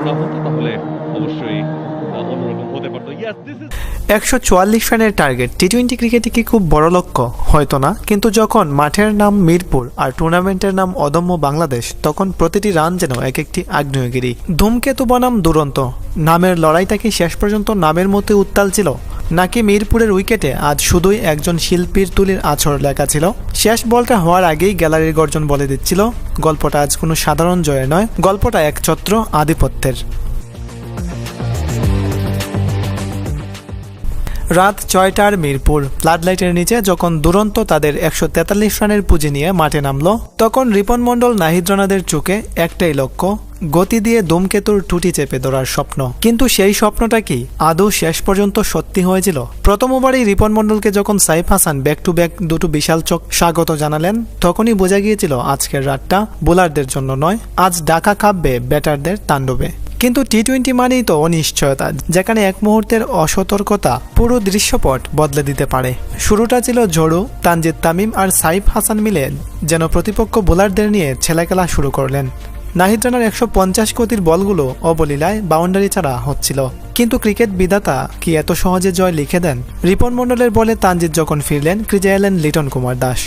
না হতো তাহলে অবশ্যই অন্যরকম হতে পারতো। 144 রানের টার্গেট টি-20 ক্রিকেটে কি খুব বড় লক্ষ্য? হয়তো না, কিন্তু যখন মাঠের নাম মিরপুর আর টুর্নামেন্টের নাম অদম্য বাংলাদেশ, তখন প্রতিটি রান যেন এক একটি আগ্নেয়গিরি। ধূমকেতু বনাম দুরন্ত, নামের লড়াইটা কি শেষ পর্যন্ত নামের মধ্যে উত্তাল ছিল, নাকি মিরপুরের উইকেটে আজ শুধুই একজন শিল্পীর তুলির আছর লেখা ছিল? শেষ বলটা হওয়ার আগেই গ্যালারির গর্জন বলে দিচ্ছিল গল্পটা আজ কোনো সাধারণ জয়ের নয়, গল্পটা এক ছত্র আধিপত্যের। রাত 6টার মিরপুর ফ্লাড লাইটের নিচে যখন দুরন্ত তাদের 143 রানের পুঁজি নিয়ে মাঠে নামলো, তখন রিপন মণ্ডল নাহিদ রানাদের চোখে একটাই লক্ষ্য, গতি দিয়ে ধূমকেতুর টুটি চেপে ধরার স্বপ্ন। কিন্তু সেই স্বপ্নটা কি আদৌ শেষ পর্যন্ত সত্যি হয়েছিল? প্রথম ওভারেই রিপন মণ্ডলকে যখন Saif Hasan back to back দুটো বিশাল চোখ স্বাগত জানালেন, তখনই বোঝা গিয়েছিল আজকের রাতটা বোলারদের জন্য নয়, আজ ঢাকা কাঁপবে ব্যাটারদের তাণ্ডবে। কিন্তু টি-20 মানেই তো অনিশ্চয়তা, যেখানে এক মুহূর্তের অসতর্কতা পুরো দৃশ্যপট বদলে দিতে পারে। শুরুটা ছিল ঝড়ু, তানজিদ তামিম আর সাইফ হাসান মিলে যেন প্রতিপক্ষ বোলারদের নিয়ে ছেলেখেলা শুরু করলেন। নাহিদ রানার 150 গতির বলগুলো অবলীলায় বাউন্ডারি ছাড়া হচ্ছিল, কিন্তু ক্রিকেট বিধাতা কি এত সহজে জয় লিখে দেন? রিপন মণ্ডলের বলে তানজিদ যখন ফিরলেন, ক্রিজে এলেন লিটন কুমার দাস।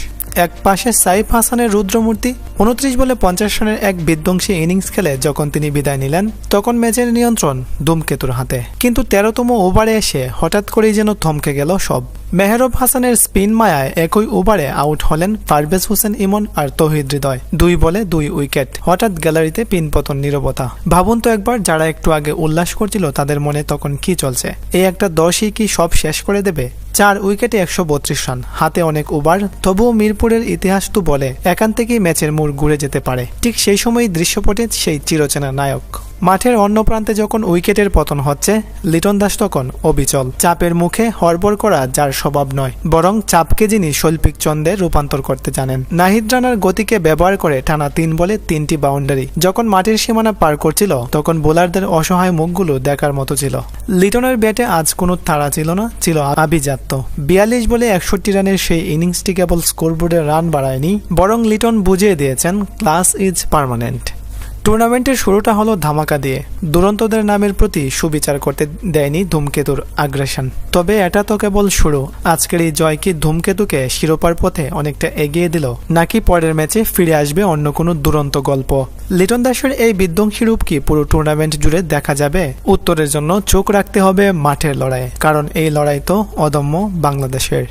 এক পাশে সাইফ হাসানের রুদ্রমূর্তি 29 বলে 50 রানের এক বিধ্বংসী ইনিংস খেলে যখন তিনি বিদায় নিলেন, তখন ম্যাচের নিয়ন্ত্রণ ধূমকেতুর হাতে। কিন্তু 13তম ওভারে এসে হঠাৎ করেই যেন থমকে গেল সব। মেহরব হাসানের স্পিন মায়ায় একই ওভারে আউট হলেন পারভেজ হোসেন ইমন আর তৌহিদ হৃদয়, 2 বলে 2 উইকেট। হঠাৎ গ্যালারিতে পিনপতন, নীরবতা। ভাবুন তো একবার, যারা একটু আগে উল্লাস করছিল তাদের মনে তখন কি চলছে? এই একটা দশই কি সব শেষ করে দেবে? 4 উইকেটে 132 রান, হাতে অনেক ওভার, তবুও মিরপুরের ইতিহাস তো বলে এখান থেকেই ম্যাচের মোড় ঘুরে যেতে পারে। ঠিক সেই সময়ই দৃশ্যপটে সেই চিরচেনা নায়ক। মাঠের অন্য প্রান্তে যখন উইকেটের পতন হচ্ছে, লিটন দাস তখন অবিচল। চাপের মুখে হড়বড় করা যার স্বভাব নয়, বরং চাপকে যিনি শৈল্পিক ছন্দে রূপান্তর করতে জানেন। নাহিদ রানার গতিকে ব্যবহার করে টানা 3 বলে 3টি বাউন্ডারি যখন মাঠের সীমানা পার করছিল, তখন বোলারদের অসহায় মুখগুলো দেখার মতো ছিল। লিটনের ব্যাটে আজ কোনো তাড়া ছিল না, ছিল আভিজাত্য। 42 বলে 61 রানের সেই ইনিংসটি কেবল স্কোরবোর্ডে রান বাড়ায়নি, বরং লিটন বুঝিয়ে দিয়েছেন ক্লাস ইজ পার্মানেন্ট। টুর্নামেন্টের শুরুটা হলো ধামাকা দিয়ে। দুরন্তদের নামের প্রতি সুবিচার করতে দেয়নি ধূমকেতুর আগ্রাসন। তবে এটা তো কেবল শুরু। আজকের এই জয় কি ধূমকেতুকে শিরোপার পথে অনেকটা এগিয়ে দিল, নাকি পরের ম্যাচে ফিরে আসবে অন্য কোনো দুরন্ত গল্প? লিটন দাসের এই বিধ্বংসী রূপ কি পুরো টুর্নামেন্ট জুড়ে দেখা যাবে? উত্তরের জন্য চোখ রাখতে হবে মাঠের লড়াইয়ে, কারণ এই লড়াই তো অদম্য বাংলাদেশের।